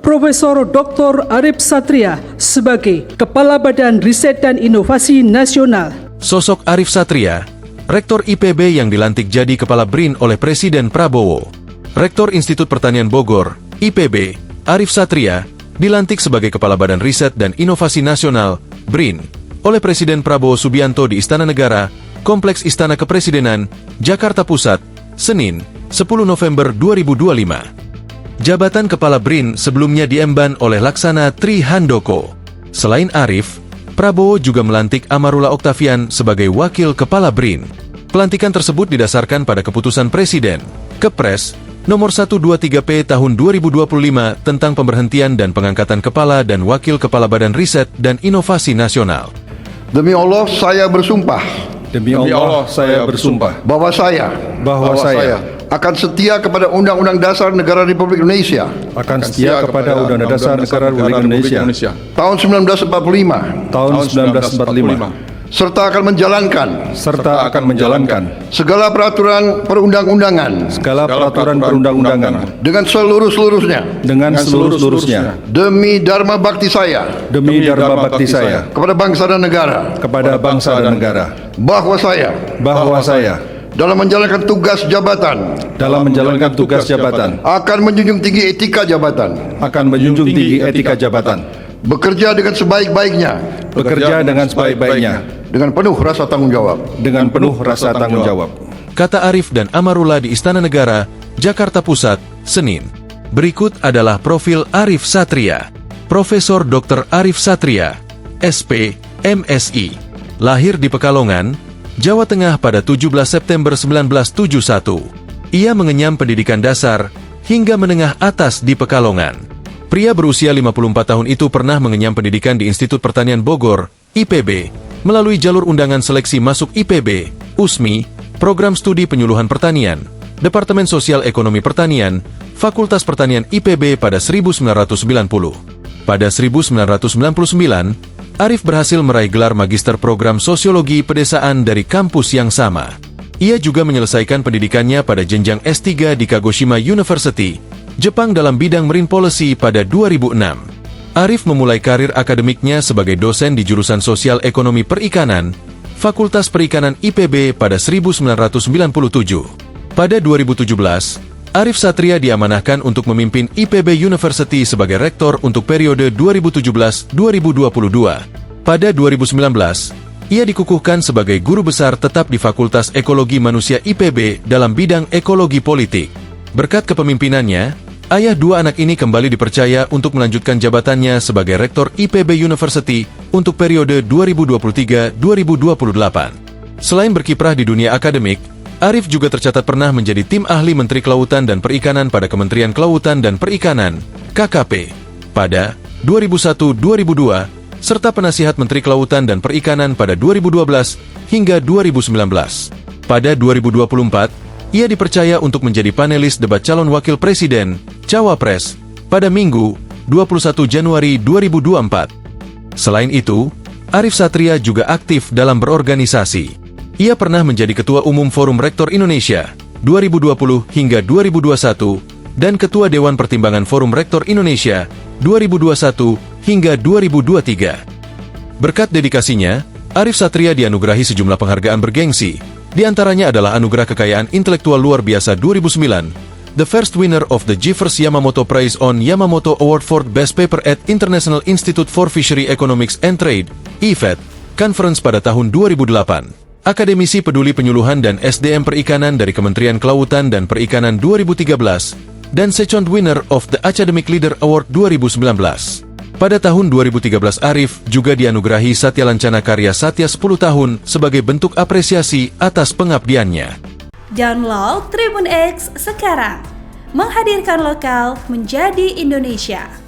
Profesor Dr. Arif Satria sebagai Kepala Badan Riset dan Inovasi Nasional. Sosok Arif Satria, Rektor IPB yang dilantik jadi Kepala BRIN oleh Presiden Prabowo. Rektor Institut Pertanian Bogor, IPB, Arif Satria, dilantik sebagai Kepala Badan Riset dan Inovasi Nasional, BRIN, oleh Presiden Prabowo Subianto di Istana Negara, Kompleks Istana Kepresidenan, Jakarta Pusat, Senin, 10 November 2025. Jabatan Kepala BRIN sebelumnya diemban oleh Laksana Tri Handoko. Selain Arif, Prabowo juga melantik Amarullah Oktavian sebagai Wakil Kepala BRIN. Pelantikan tersebut didasarkan pada keputusan Presiden, Kepres, nomor 123P tahun 2025 tentang pemberhentian dan pengangkatan Kepala dan Wakil Kepala Badan Riset dan Inovasi Nasional. Demi Allah, saya bersumpah. Demi Allah, saya bersumpah Bahwa saya akan setia kepada Undang-Undang Dasar Negara Republik Indonesia akan setia kepada Undang-Undang Dasar Negara Republik Indonesia tahun 1945 serta akan menjalankan segala peraturan perundang-undangan dengan seluruh-seluruhnya demi dharma bakti saya kepada bangsa dan negara, bahwa saya dalam menjalankan tugas jabatan akan menjunjung tinggi etika jabatan, bekerja dengan sebaik-baiknya dengan penuh rasa tanggung jawab. Kata Arif dan Amarullah di Istana Negara, Jakarta Pusat, Senin. Berikut adalah profil Arif Satria. Profesor Dr. Arif Satria, SP, MSI. Lahir di Pekalongan, Jawa Tengah pada 17 September 1971. Ia mengenyam pendidikan dasar hingga menengah atas di Pekalongan. Pria berusia 54 tahun itu pernah mengenyam pendidikan di Institut Pertanian Bogor, IPB, melalui jalur undangan seleksi masuk IPB, USMI, Program Studi Penyuluhan Pertanian, Departemen Sosial Ekonomi Pertanian, Fakultas Pertanian IPB pada 1990. Pada 1999, Arif berhasil meraih gelar Magister Program Sosiologi Pedesaan dari kampus yang sama. Ia juga menyelesaikan pendidikannya pada jenjang S3 di Kagoshima University, Jepang dalam bidang Marine Policy pada 2006. Arif memulai karir akademiknya sebagai dosen di jurusan Sosial Ekonomi Perikanan, Fakultas Perikanan IPB pada 1997. Pada 2017, Arif Satria diamanahkan untuk memimpin IPB University sebagai rektor untuk periode 2017-2022. Pada 2019, ia dikukuhkan sebagai guru besar tetap di Fakultas Ekologi Manusia IPB dalam bidang ekologi politik. Berkat kepemimpinannya, ayah dua anak ini kembali dipercaya untuk melanjutkan jabatannya sebagai rektor IPB University untuk periode 2023-2028. Selain berkiprah di dunia akademik, Arif juga tercatat pernah menjadi tim ahli Menteri Kelautan dan Perikanan pada Kementerian Kelautan dan Perikanan, KKP, pada 2001-2002, serta penasihat Menteri Kelautan dan Perikanan pada 2012 hingga 2019. Pada 2024, ia dipercaya untuk menjadi panelis debat calon wakil presiden, Cawapres, pada Minggu, 21 Januari 2024. Selain itu, Arif Satria juga aktif dalam berorganisasi. Ia pernah menjadi Ketua Umum Forum Rektor Indonesia 2020 hingga 2021 dan Ketua Dewan Pertimbangan Forum Rektor Indonesia 2021 hingga 2023. Berkat dedikasinya, Arif Satria dianugerahi sejumlah penghargaan bergengsi. Di antaranya adalah Anugerah Kekayaan Intelektual Luar Biasa 2009, the first winner of the Jeffers Yamamoto Prize on Yamamoto Award for Best Paper at International Institute for Fishery Economics and Trade, IFET, Conference pada tahun 2008. Akademisi Peduli Penyuluhan dan SDM Perikanan dari Kementerian Kelautan dan Perikanan 2013, dan second winner of the Academic Leader Award 2019. Pada tahun 2013 Arif juga dianugerahi Satya Lancana Karya Satya 10 tahun sebagai bentuk apresiasi atas pengabdiannya. Download Tribun X sekarang, menghadirkan lokal menjadi Indonesia.